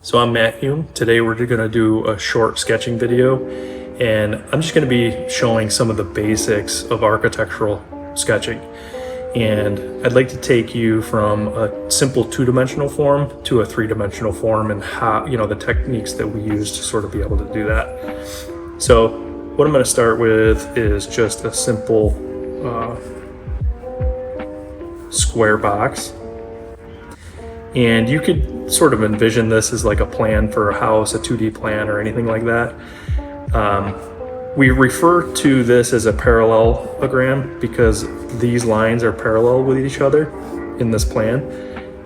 So I'm Matt Hume. Today we're going to do a short sketching video, and I'm just going to be showing some of the basics of architectural sketching. And I'd like to take you from a simple two-dimensional form to a three-dimensional form, and how, the techniques that we use to sort of be able to do that. So what I'm going to start with is just a simple square box. And you could sort of envision this as like a plan for a house, a 2D plan or anything like that. We refer to this as a parallelogram because these lines are parallel with each other in this plan.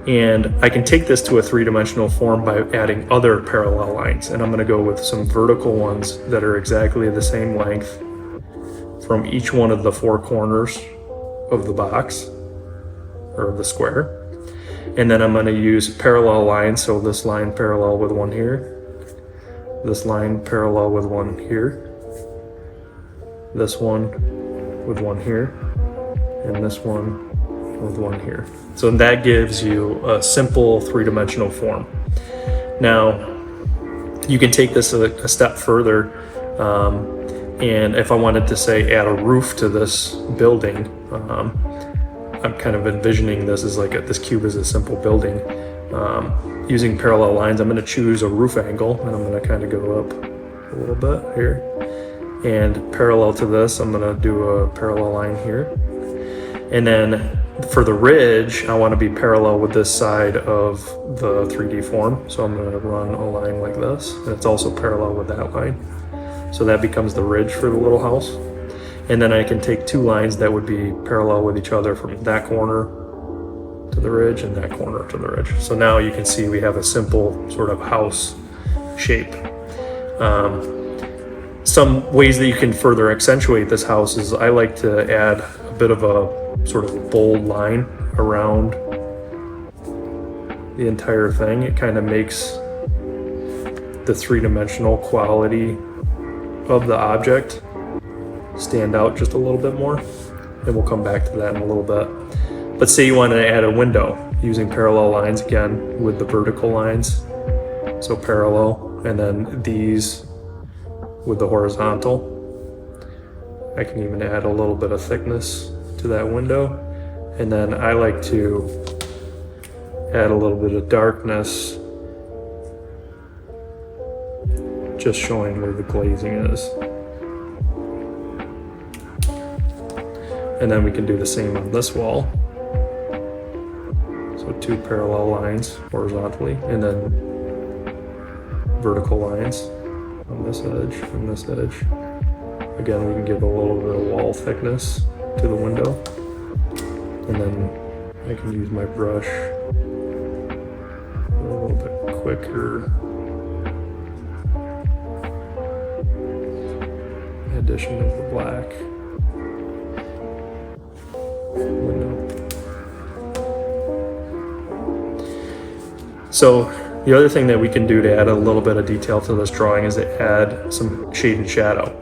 And I can take this to a three-dimensional form by adding other parallel lines. And I'm going to go with some vertical ones that are exactly the same length from each one of the four corners of the box or of the square. And then I'm going to use parallel lines, so this line parallel with one here, this line parallel with one here, this one with one here, and this one with one here. So that gives you a simple three-dimensional form. Now, you can take this a step further, and if I wanted to say add a roof to this building, I'm kind of envisioning this as like this cube is a simple building. Using parallel lines, I'm going to choose a roof angle, and I'm going to kind of go up a little bit here. And parallel to this, I'm going to do a parallel line here. And then for the ridge, I want to be parallel with this side of the 3D form. So I'm going to run a line like this, and it's also parallel with that line. So that becomes the ridge for the little house. And then I can take two lines that would be parallel with each other from that corner to the ridge and that corner to the ridge. So now you can see we have a simple sort of house shape. Some ways that you can further accentuate this house is I like to add a bit of a sort of a bold line around the entire thing. It kind of makes the three-dimensional quality of the object stand out just a little bit more, and we'll come back to that in a little bit. But say you want to add a window using parallel lines again with the vertical lines, so parallel, and then these with the horizontal. I can even add a little bit of thickness to that window, and then I like to add a little bit of darkness, just showing where the glazing is. And then we can do the same on this wall. So two parallel lines horizontally, and then vertical lines on this edge and this edge. Again, we can give a little bit of wall thickness to the window. And then I can use my brush a little bit quicker. Addition of the black. So the other thing that we can do to add a little bit of detail to this drawing is to add some shade and shadow.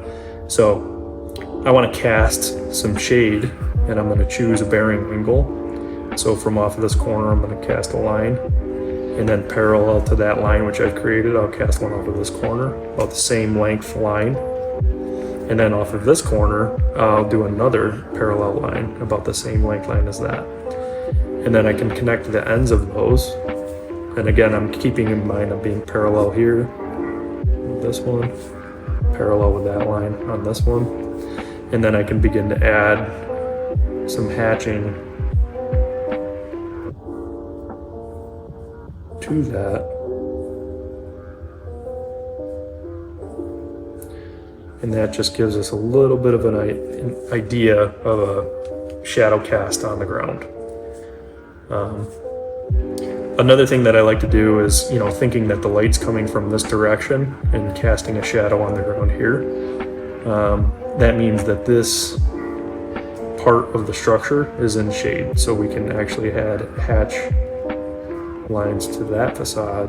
So I want to cast some shade, and I'm going to choose a bearing angle. So from off of this corner, I'm going to cast a line, and then parallel to that line which I've created, I'll cast one off of this corner, about the same length line. And then off of this corner, I'll do another parallel line, about the same length line as that. And then I can connect the ends of those. And again, I'm keeping in mind I'm being parallel here with this one, parallel with that line on this one. And then I can begin to add some hatching to that. And that just gives us a little bit of an idea of a shadow cast on the ground. Another thing that I like to do is, thinking that the light's coming from this direction and casting a shadow on the ground here. That means that this part of the structure is in shade, so we can actually add hatch lines to that facade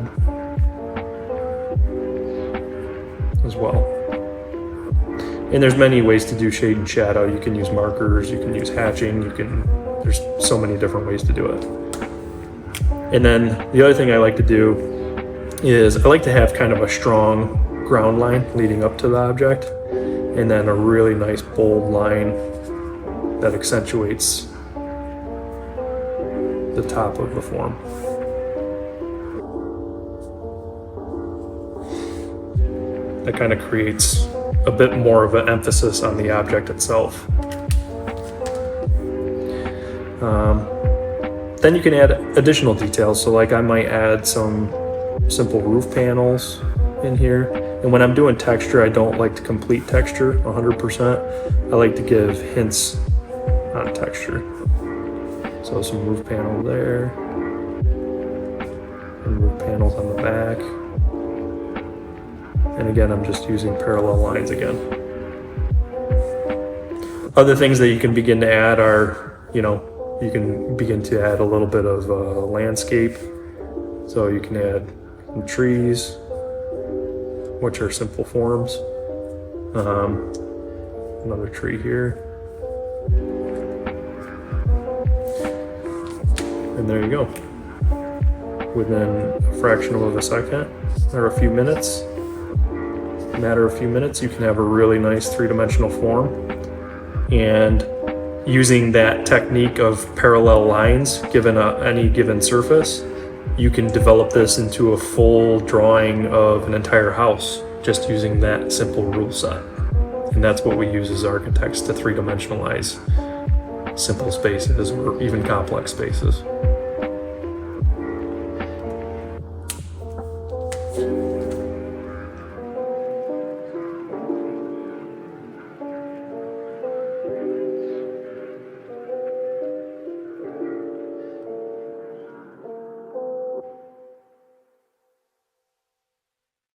as well. And there's many ways to do shade and shadow. You can use markers, you can use hatching, there's so many different ways to do it. And then the other thing I like to do is I like to have kind of a strong ground line leading up to the object, and then a really nice bold line that accentuates the top of the form. That kind of creates a bit more of an emphasis on the object itself. Then you can add additional details. So like I might add some simple roof panels in here. And when I'm doing texture, I don't like to complete texture 100%. I like to give hints on texture. So some roof panel there, and roof panels on the back. And again, I'm just using parallel lines again. Other things that you can begin to add are, you can begin to add a little bit of landscape. So you can add some trees, which are simple forms. Another tree here. And there you go. Within a fraction of a second, or a few minutes, matter of a few minutes, you can have a really nice three-dimensional form. And using that technique of parallel lines given any given surface, you can develop this into a full drawing of an entire house just using that simple rule set. And that's what we use as architects to three-dimensionalize simple spaces or even complex spaces.